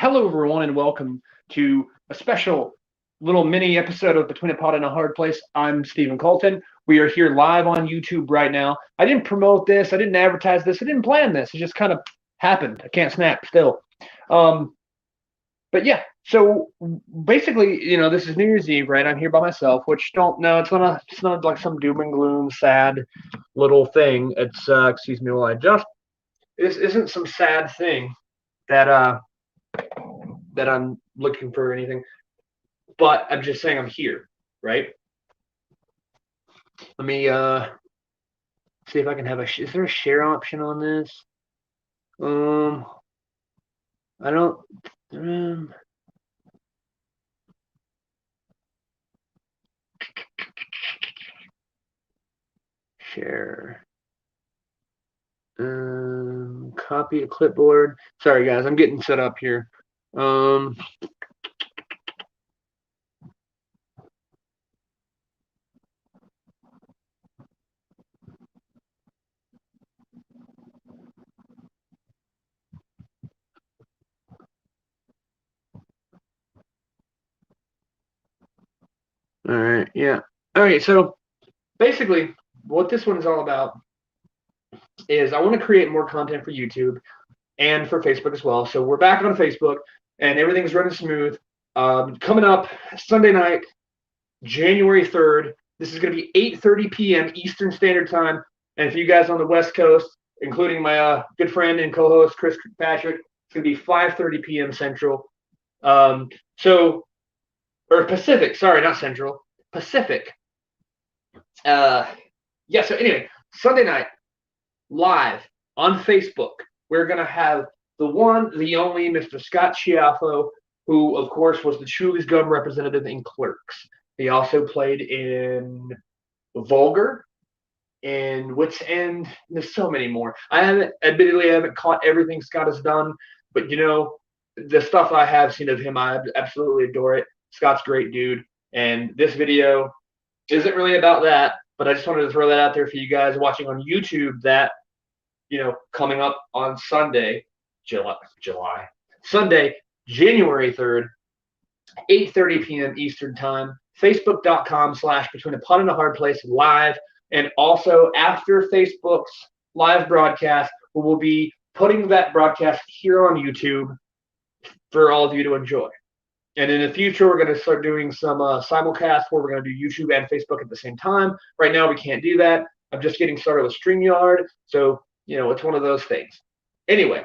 Hello, everyone, and welcome to a special little mini episode of Between a Pot and a Hard Place. I'm Stephen Colton. We are here live on YouTube right now. I didn't promote this, I didn't advertise this, I didn't plan this. It just kind of happened. I can't snap still. Um, but yeah, so basically, this is New Year's Eve, right? I'm here by myself, which don't know, it's not like some doom and gloom, sad little thing. It's excuse me while I adjust. This isn't some sad thing that that I'm looking for or anything, but I'm just saying I'm here, right? Let me see if I can have is there a share option on this? Um, I don't. Um, Share. Copy to clipboard. Sorry, guys, I'm getting set up here. Um, all right, yeah. All right, so basically, what this one is all about is I want to create more content for YouTube and for Facebook as well. So we're back on Facebook, and everything's running smooth. Coming up Sunday night, January 3rd. This is going to be 8:30 p.m. Eastern Standard Time. And if you guys on the West Coast, including my good friend and co-host Chris Patrick, it's going to be 5:30 p.m. Central. Um, so, or Pacific. Sorry, not Central. Pacific. Yeah. So anyway, Sunday night live on Facebook. We're going to have the one, the only Mr. Scott Schiaffo, who, of course, was the Chewie's Gum representative in Clerks. He also played in Vulgar, in Wits End. There's so many more. Admittedly, I haven't caught everything Scott has done, but the stuff I have seen of him, I absolutely adore it. Scott's a great dude, and this video isn't really about that, but I just wanted to throw that out there for you guys watching on YouTube. That coming up on Sunday, Sunday, January 3rd, 8:30 p.m. Eastern Time, Facebook.com/Between a Pot and a Hard Place live. And also after Facebook's live broadcast, we will be putting that broadcast here on YouTube for all of you to enjoy. And in the future, we're going to start doing some simulcast where we're going to do YouTube and Facebook at the same time. Right now, we can't do that. I'm just getting started with StreamYard, so it's one of those things. Anyway,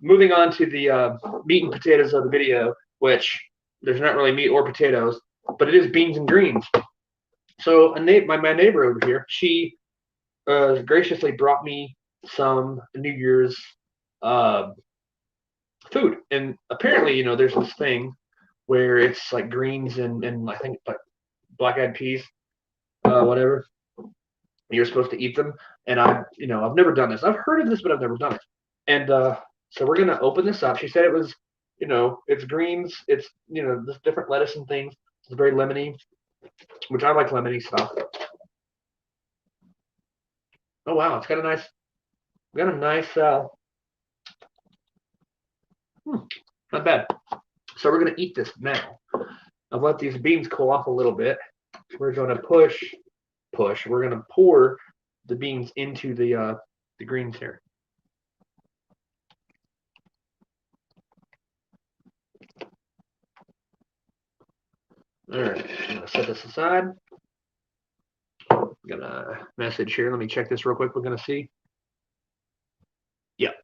moving on to the meat and potatoes of the video, which there's not really meat or potatoes, but it is beans and greens. So my neighbor over here, she graciously brought me some New Year's food. And apparently, there's this thing where it's like greens and I think like black-eyed peas, whatever. You're supposed to eat them. And I've never done this. I've heard of this, but I've never done it. And so we're going to open this up. She said it was, it's greens. It's, there's different lettuce and things. It's very lemony, which I like lemony stuff. Oh, wow. It's got a nice, not bad. So we're going to eat this now. I've let these beans cool off a little bit. We're going to push. We're going to pour the beans into the greens here. All right, I'm gonna set this aside. I'm gonna message here. Let me check this real quick. We're gonna see. Yep.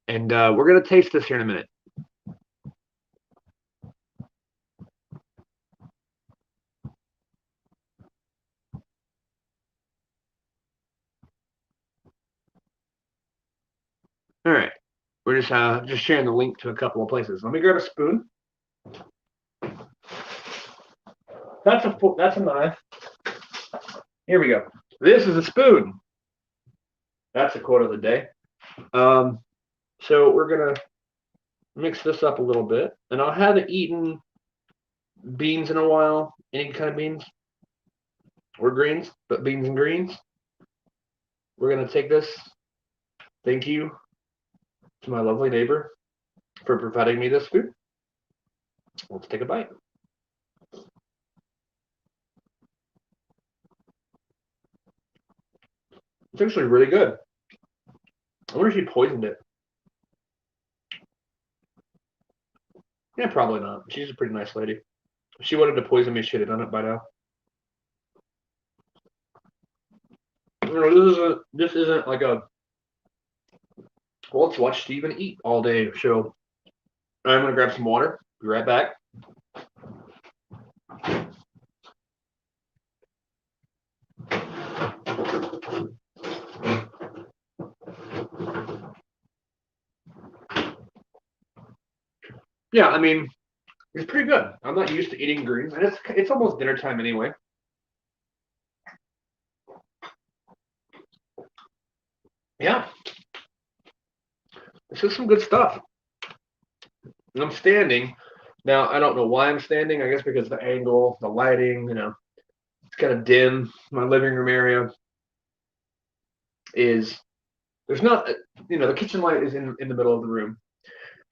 And we're gonna taste this here in a minute. All right, we're just sharing the link to a couple of places. Let me grab a spoon. That's a knife. Here we go. This is a spoon. That's a quote of the day. So we're gonna mix this up a little bit, and I'll have it eaten beans in a while. Any kind of beans or greens, but beans and greens. We're going to take this. Thank you to my lovely neighbor for providing me this food. Let's take a bite. It's actually really good. I wonder if she poisoned it. Yeah, probably not. She's a pretty nice lady. If she wanted to poison me, she'd have done it by now. You know, this isn't like a well, let's watch Steven eat all day show. I'm gonna grab some water. Be right back. Yeah, I mean, it's pretty good. I'm not used to eating greens, and it's almost dinner time anyway. Yeah, this is some good stuff. And I'm standing now. I don't know why I'm standing. I guess because the angle, the lighting, it's kind of dim. My living room area is there's not, the kitchen light is in the middle of the room,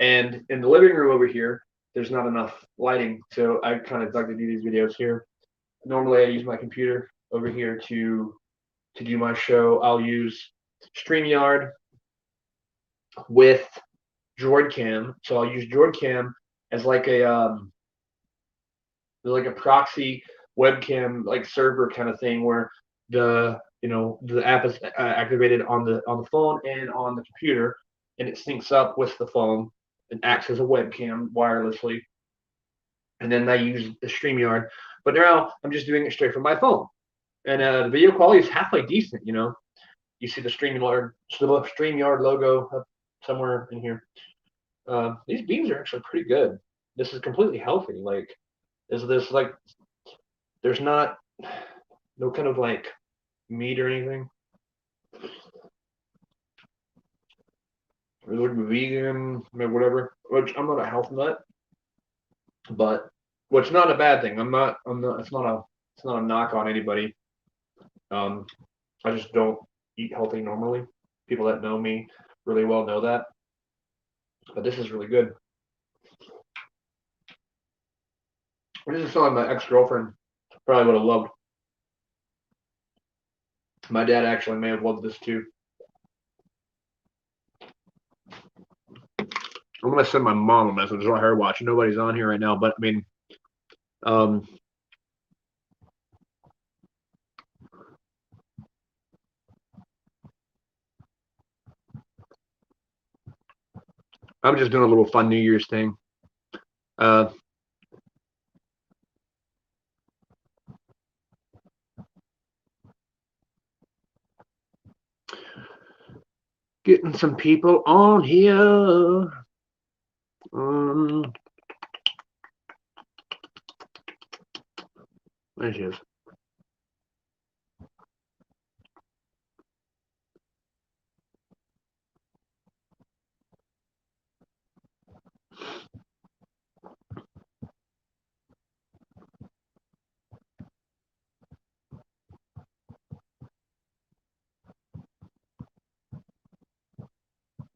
and in the living room over here, there's not enough lighting. So I kind of like to do these videos here. Normally, I use my computer over here to do my show. I'll use StreamYard with DroidCam. So I'll use DroidCam as like a proxy webcam like server kind of thing where the app is activated on the phone and on the computer, and it syncs up with the phone and acts as a webcam wirelessly. And then I use the StreamYard, but now I'm just doing it straight from my phone, and the video quality is halfway decent. You see the StreamYard logo up somewhere in here. These beans are actually pretty good. This is completely healthy. Like, is this like? There's not no kind of like meat or anything. It would be vegan, whatever. Which I'm not a health nut, but which not a bad thing. I'm not. It's not a knock on anybody. Um, I just don't eat healthy normally. People that know me really well know that. But this is really good. This is something my ex-girlfriend probably would have loved. My dad actually may have loved this too. I'm gonna send my mom a message. Let her watch. Nobody's on here right now, but I mean, um, I'm just doing a little fun New Year's thing. Getting some people on here. There she is.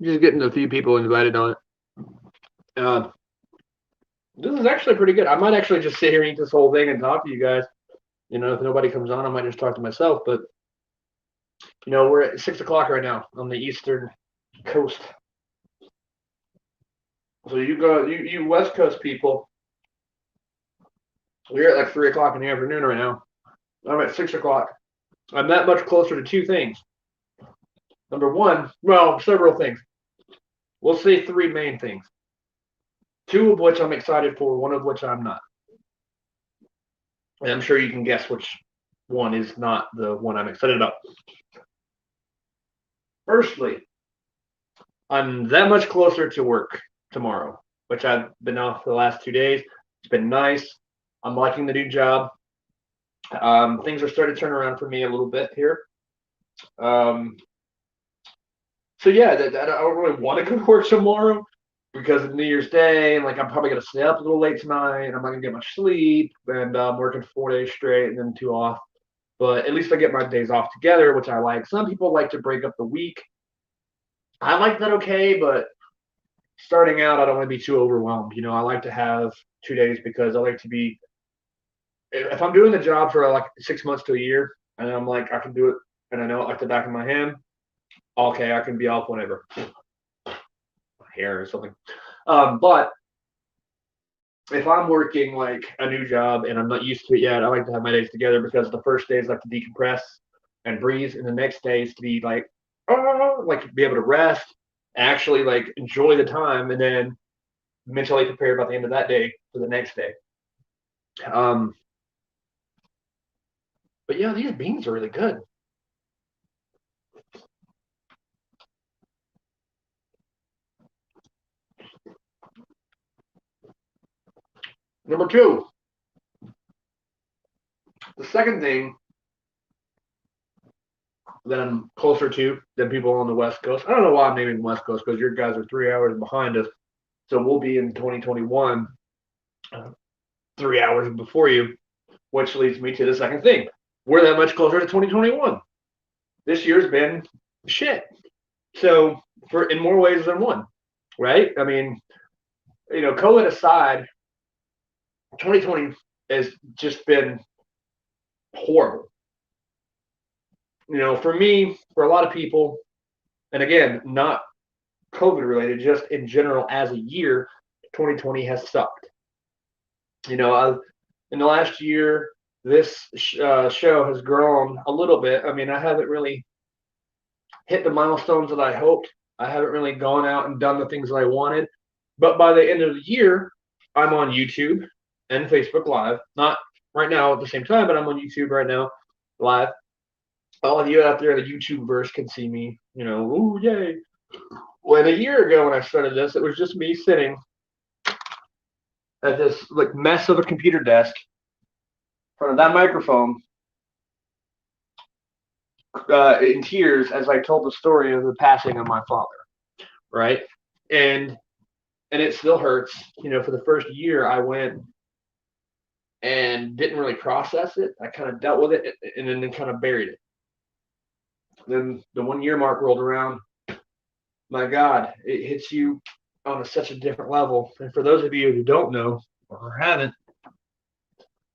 Just getting a few people invited on it. This is actually pretty good. I might actually just sit here and eat this whole thing and talk to you guys. If nobody comes on, I might just talk to myself. But we're at 6 o'clock right now on the Eastern Coast. So you West Coast people, you're at like 3 o'clock in the afternoon right now. I'm at 6 o'clock. I'm that much closer to two things. Number one, well, several things. We'll say three main things. Two of which I'm excited for, one of which I'm not. And I'm sure you can guess which one is not the one I'm excited about. Firstly, I'm that much closer to work tomorrow, which I've been off the last 2 days. It's been nice. I'm liking the new job. Things are starting to turn around for me a little bit here. So yeah, I don't really want to go to work tomorrow, because of New Year's Day, and like I'm probably gonna stay up a little late tonight, and I'm not gonna get much sleep, and I'm working 4 days straight and then 2 off. But at least I get my days off together, which I like. Some people like to break up the week. I like that okay, but starting out, I don't want to be too overwhelmed. I like to have 2 days because I like to be. If I'm doing the job for like 6 months to a year, and I'm like I can do it, and I know it like the back of my hand, okay, I can be off whenever, hair or something. But if I'm working like a new job and I'm not used to it yet, I like to have my days together because the first day is like to decompress and breathe, and the next day is to be like, oh, like be able to rest, actually like enjoy the time, and then mentally prepare by the end of that day for the next day. But yeah, these beans are really good. Number two, the second thing that I'm closer to than people on the West Coast. I don't know why I'm naming West Coast because your guys are 3 hours behind us. So we'll be in 2021, 3 hours before you, which leads me to the second thing. We're that much closer to 2021. This year's been shit. So for in more ways than one, right? I mean, COVID aside, 2020 has just been horrible. For me, for a lot of people, and again, not COVID related, just in general as a year, 2020 has sucked. In the last year, this show has grown a little bit. I mean, I haven't really hit the milestones that I hoped. I haven't really gone out and done the things that I wanted. But by the end of the year, I'm on YouTube and Facebook Live. Not right now at the same time, but I'm on YouTube right now live. All of you out there in the YouTube verse can see me, ooh, yay. When a year ago when I started this, it was just me sitting at this like mess of a computer desk in front of that microphone in tears as I told the story of the passing of my father, right? And it still hurts. For the first year I went and didn't really process it. I kind of dealt with it and then kind of buried it. Then the 1 year mark rolled around. My God, it hits you on such a different level. And for those of you who don't know or haven't,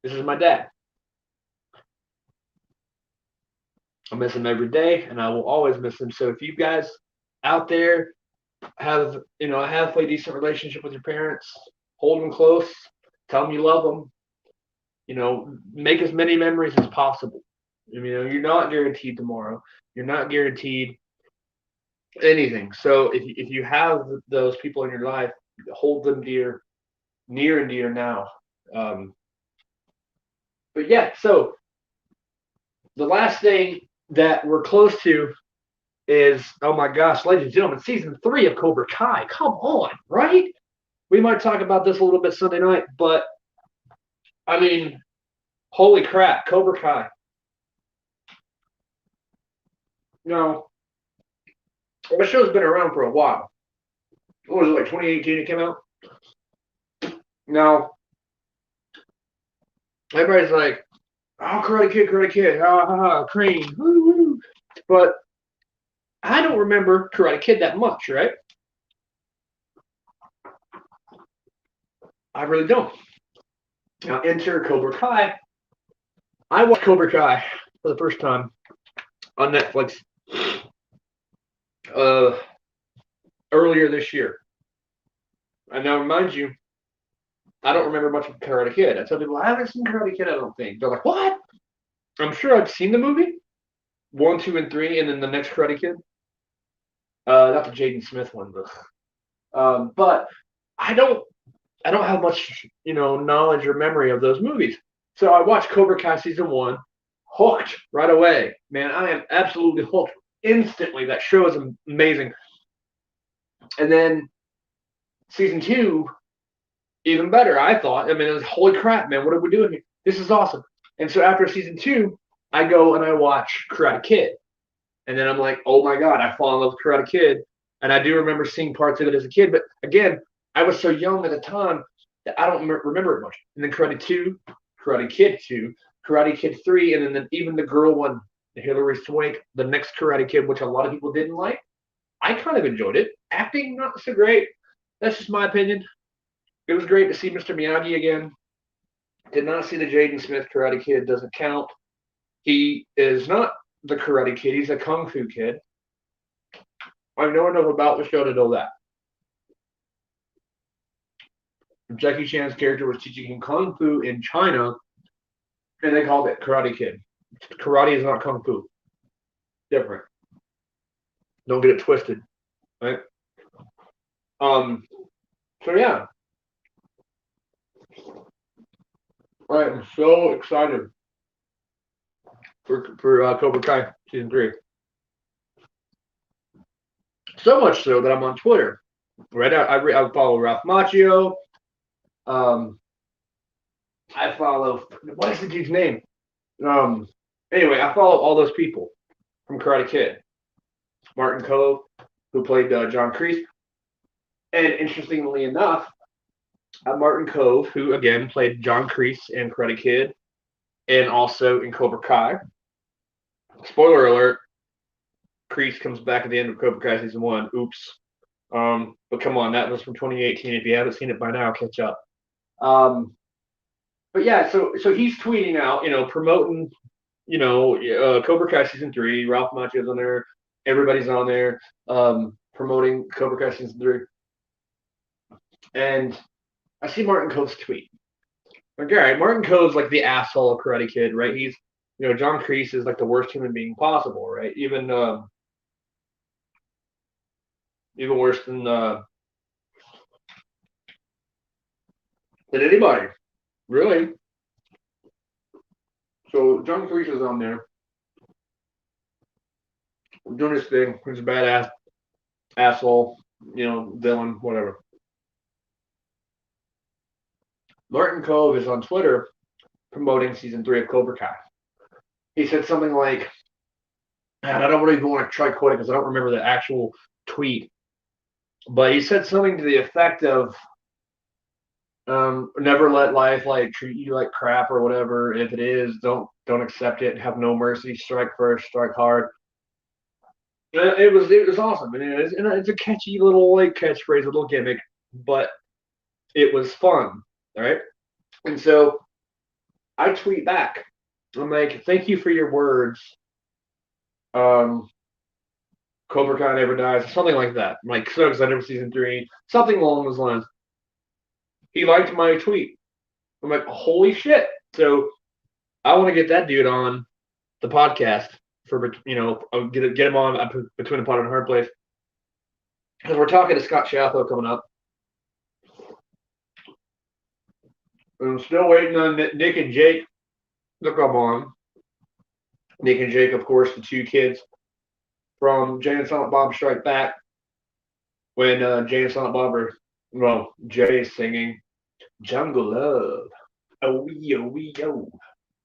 this is my dad. I miss him every day, and I will always miss him. So if you guys out there have, a halfway decent relationship with your parents, hold them close, tell them you love them, make as many memories as possible. You're not guaranteed tomorrow. You're not guaranteed anything. So if you have those people in your life, hold them near and dear now. But yeah, so the last thing that we're close to is, oh my gosh, ladies and gentlemen, season 3 of Cobra Kai. Come on, right? We might talk about this a little bit Sunday night, but I mean, holy crap, Cobra Kai. Now, the show's been around for a while. What was it, like 2018 it came out? Now, everybody's like, oh, Karate Kid, Cream, woo, woo. But I don't remember Karate Kid that much, right? I really don't. Now, enter Cobra Kai. I watched Cobra Kai for the first time on Netflix earlier this year. And now, remind you, I don't remember much of Karate Kid. I tell people, I haven't seen Karate Kid, I don't think. They're like, what? I'm sure I've seen the movie, 1, 2, and 3, and then the next Karate Kid. Not the Jaden Smith one, but I don't have much, knowledge or memory of those movies. So I watched Cobra Kai season 1, hooked right away. Man, I am absolutely hooked instantly. That show is amazing. And then season 2, even better, I thought. I mean, it was, holy crap, man, what are we doing here? This is awesome. And so after season 2, I go and I watch Karate Kid. And then I'm like, oh my God, I fall in love with Karate Kid. And I do remember seeing parts of it as a kid. But again, I was so young at the time that I don't remember it much. And then Karate 2, Karate Kid 2, Karate Kid 3, and then even the girl one, Hilary Swank, the next Karate Kid, which a lot of people didn't like. I kind of enjoyed it. Acting, not so great. That's just my opinion. It was great to see Mr. Miyagi again. Did not see the Jaden Smith Karate Kid. Doesn't count. He is not the Karate Kid. He's a Kung Fu kid. I know enough about the show to know that. Jackie Chan's character was teaching him Kung Fu in China, and they called it Karate Kid. Karate is not Kung Fu. Different. Don't get it twisted, right? So yeah, I am so excited for Cobra Kai season 3. So much so that I'm on Twitter. Right now, I follow Ralph Macchio. I follow, what is the dude's name? Anyway, I follow all those people from Karate Kid. Martin Cove, who played John Kreese. And interestingly enough, Martin Cove, who again played John Kreese in Karate Kid and also in Cobra Kai. Spoiler alert, Kreese comes back at the end of Cobra Kai season 1. Oops. But come on, that was from 2018. If you haven't seen it by now, catch up. But yeah, so he's tweeting out, promoting, Cobra Kai season 3. Ralph Macchio's on there. Everybody's on there, promoting Cobra Kai season 3. And I see Martin Cove's tweet. Like, all right, Martin Cove's like the asshole of Karate Kid, right? He's, John Kreese is like the worst human being possible, right? Even worse than anybody, really. So John Kreese is on there doing his thing. He's a badass asshole, villain, whatever. Martin Cove is on Twitter promoting season 3 of Cobra Kai. He said something like, and I don't really want to try quoting because I don't remember the actual tweet, but he said something to the effect of, never let life like treat you like crap or whatever. If it is, don't accept it. Have no mercy. Strike first. Strike hard. It was awesome, and it's a catchy little like catchphrase, a little gimmick, but it was fun, all right. And so I tweet back. I'm like, thank you for your words. Cobra Kai never dies, something like that. I'm like, so excited for season 3, something along those lines. He liked my tweet. I'm like, holy shit! So I want to get that dude on the podcast for get him on Between the Pot and the Hard Place, because we're talking to Scott Shalfo coming up. I'm still waiting on Nick and Jake to come on. Nick and Jake, of course, the two kids from Jay and Silent Bob Strike Back. When Jay and Silent Bob Jay is singing Jungle Love. Oh, wee, yo.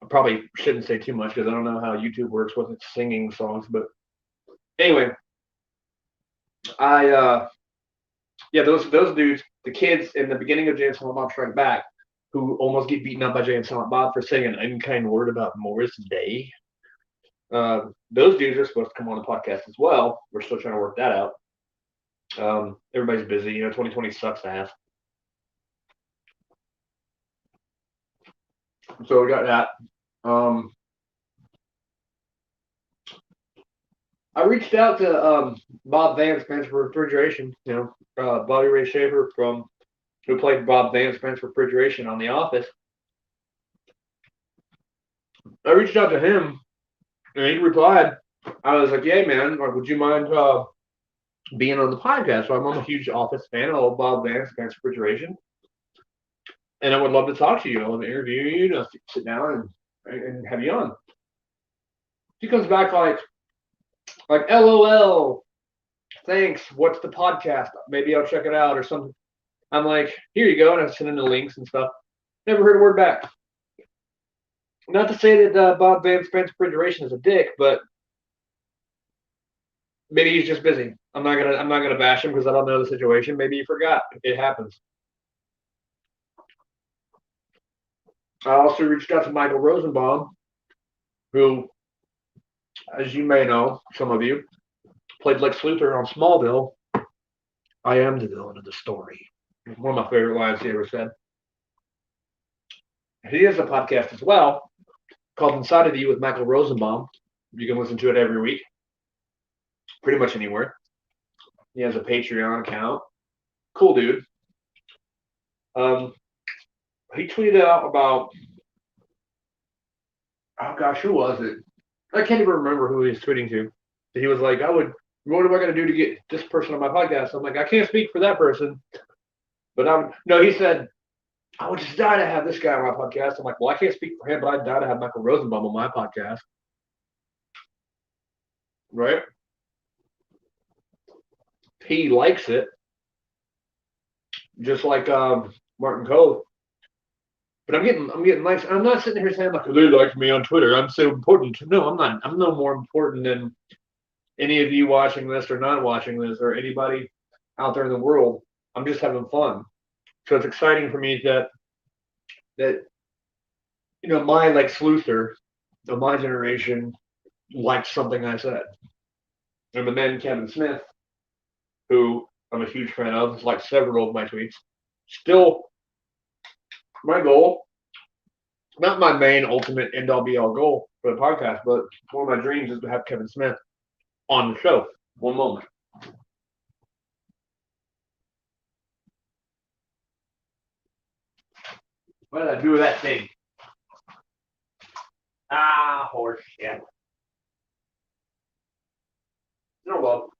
I probably shouldn't say too much because I don't know how YouTube works with its singing songs. But anyway, those dudes, the kids in the beginning of Jay and Silent Bob Strike Back, who almost get beaten up by Jay and Silent Bob for saying an unkind word about Morris Day. Those dudes are supposed to come on the podcast as well. We're still trying to work that out. Everybody's busy. 2020 sucks ass. So we got that. I reached out to Bob Vance, Fans for Refrigeration. Bobby Ray Shaver who played Bob Vance, Fans for Refrigeration on The Office. I reached out to him, and he replied. I was like, "Yeah, man, would you mind being on the podcast?" So I'm a huge Office fan. I love Bob Vance, Fans for Refrigeration. And I would love to talk to you. I want to interview you, to sit down and have you on. He comes back like LOL, thanks. What's the podcast? Maybe I'll check it out or something. I'm like, here you go, and I send him the links and stuff. Never heard a word back. Not to say that Bob Vance Fans Refrigeration is a dick, but maybe he's just busy. I'm not gonna bash him because I don't know the situation. Maybe he forgot. It happens. I also reached out to Michael Rosenbaum, who, as you may know, some of you, played Lex Luthor on Smallville. I am the villain of the story. One of my favorite lines he ever said. He has a podcast as well called Inside of You with Michael Rosenbaum. You can listen to it every week, pretty much anywhere. He has a Patreon account. Cool dude. Um, he tweeted out about, oh gosh, who was it? I can't even remember who he was tweeting to. He was like, what am I going to do to get this person on my podcast? I'm like, I can't speak for that person, but no, he said, I would just die to have this guy on my podcast. I'm like, well, I can't speak for him, but I'd die to have Michael Rosenbaum on my podcast. Right? He likes it, just like Martin Cove. But I'm getting likes. I'm not sitting here saying like, they like me on Twitter. I'm so important. No, I'm not. I'm no more important than any of you watching this or not watching this or anybody out there in the world. I'm just having fun. So it's exciting for me that my like sleuther of my generation liked something I said. And the man Kevin Smith, who I'm a huge fan of, has liked several of my tweets. Still, my goal, not my main ultimate end all be all goal for the podcast, but one of my dreams is to have Kevin Smith on the show. One moment. What did I do with that thing? Ah, horse shit. No, well.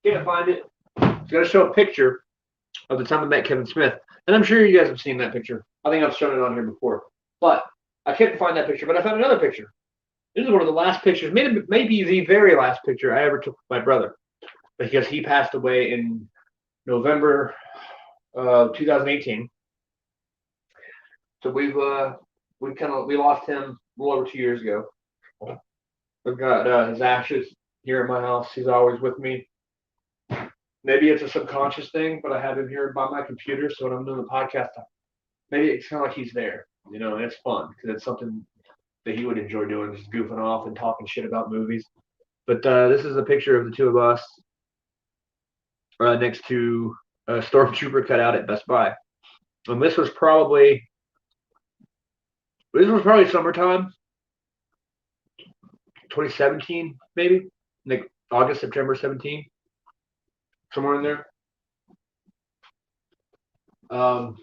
Can't find it. It's got to show a picture of the time I met Kevin Smith. And I'm sure you guys have seen that picture. I think I've shown it on here before. But I couldn't find that picture, but I found another picture. This is one of the last pictures, maybe the very last picture I ever took with my brother, because he passed away in November of 2018. So we lost him a little over 2 years ago. I've got his ashes here at my house. He's always with me. Maybe it's a subconscious thing, but I have him here by my computer. So when I'm doing the podcast, maybe it's kind of like he's there, and it's fun because it's something that he would enjoy doing, just goofing off and talking shit about movies. But this is a picture of the two of us next to a Stormtrooper cutout at Best Buy. And this was probably summertime, 2017, maybe, like August, September 17, somewhere in there. But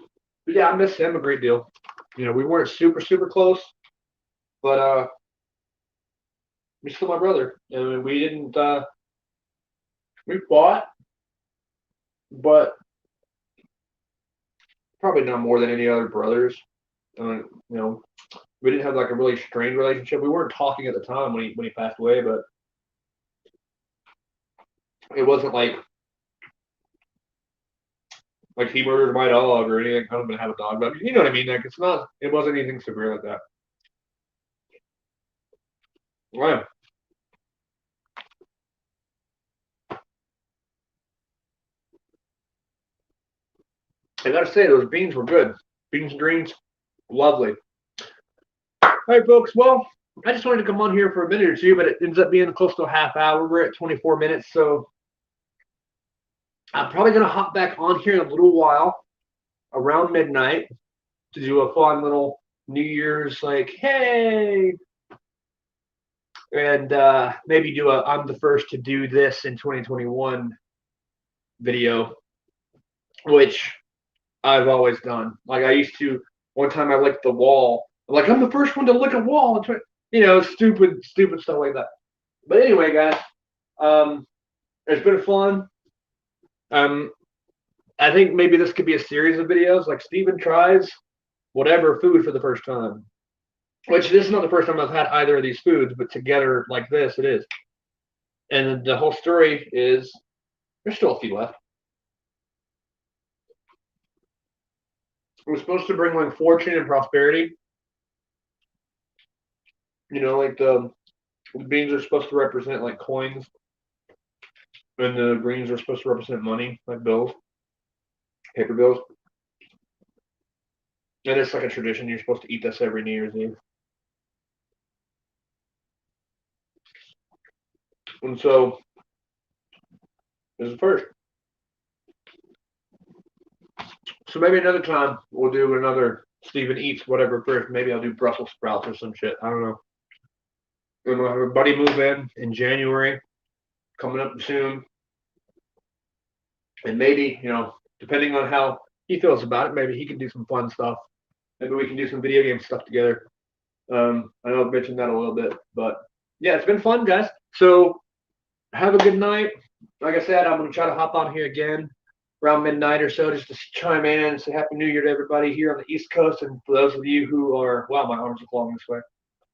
yeah, I miss him a great deal. We weren't super, super close, but he's still my brother. And we didn't, we fought, but probably not more than any other brothers. We didn't have like a really strained relationship. We weren't talking at the time when he passed away, but it wasn't like he murdered my dog or anything. I don't even have a dog, but you know what I mean. Like it wasn't anything severe like that. Right. I gotta say, those beans were good. Beans and greens, lovely. All right, folks. Well, I just wanted to come on here for a minute or two, but it ends up being close to a half hour. We're at 24 minutes, so I'm probably gonna hop back on here in a little while, around midnight, to do a fun little New Year's, like, hey, and maybe do a I'm the first to do this in 2021 video, which I've always done. Like I used to, one time I licked the wall. Like I'm the first one to lick a wall. Stupid stuff like that. But anyway, guys, it's been fun. I think maybe this could be a series of videos. Like Steven tries whatever food for the first time. Which this is not the first time I've had either of these foods, but together like this, it is. And the whole story is there's still a few left. It was supposed to bring like fortune and prosperity. Like the The beans are supposed to represent like coins, and the greens are supposed to represent money, like bills, paper bills. And it's like a tradition. You're supposed to eat this every New Year's Eve. And so this is the first. So maybe another time we'll do another Stephen Eats whatever first. Maybe I'll do Brussels sprouts or some shit. I don't know. And we'll have a buddy move in January, coming up soon. And maybe, depending on how he feels about it, maybe he can do some fun stuff. Maybe we can do some video game stuff together. I know I've mentioned that a little bit, but yeah, it's been fun, guys. So have a good night. Like I said, I'm going to try to hop on here again around midnight or so just to chime in and say Happy New Year to everybody here on the East Coast. And for those of you who are, wow, my arms are flowing this way.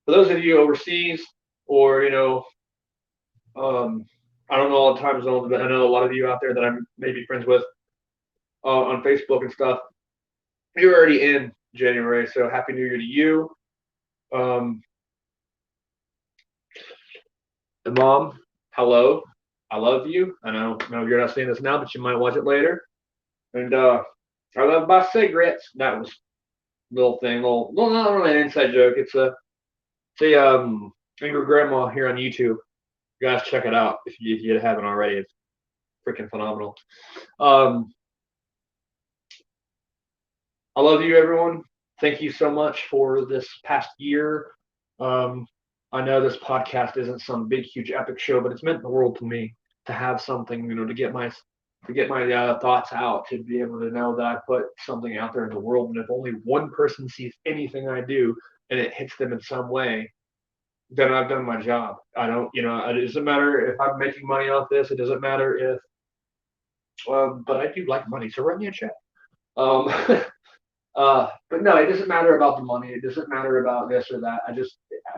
For those of you overseas or, I don't know all the time zones, but I know a lot of you out there that I'm maybe friends with on Facebook and stuff. You're already in January, so Happy New Year to you. And Mom, hello. I love you. I know you're not seeing this now, but you might watch it later. And I love my cigarettes. That was a little thing, not really an inside joke. It's a Angry Grandma here on YouTube. You guys check it out if you haven't already. It's freaking phenomenal. I love you, everyone. Thank you so much for this past year. I know this podcast isn't some big, huge, epic show, but it's meant the world to me to have something, to get my thoughts out, to be able to know that I put something out there in the world. And if only one person sees anything I do and it hits them in some way, then I've done my job. I don't, it doesn't matter if I'm making money off this. It doesn't matter if, but I do like money, so write me a check. But no, it doesn't matter about the money. It doesn't matter about this or that.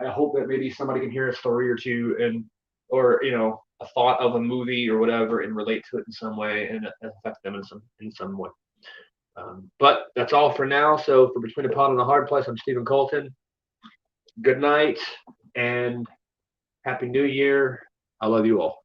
I hope that maybe somebody can hear a story or two or a thought of a movie or whatever and relate to it in some way and affect them in some way. But that's all for now. So for Between a Pot and a Hard Place, I'm Stephen Colton. Good night and Happy New Year. I love you all.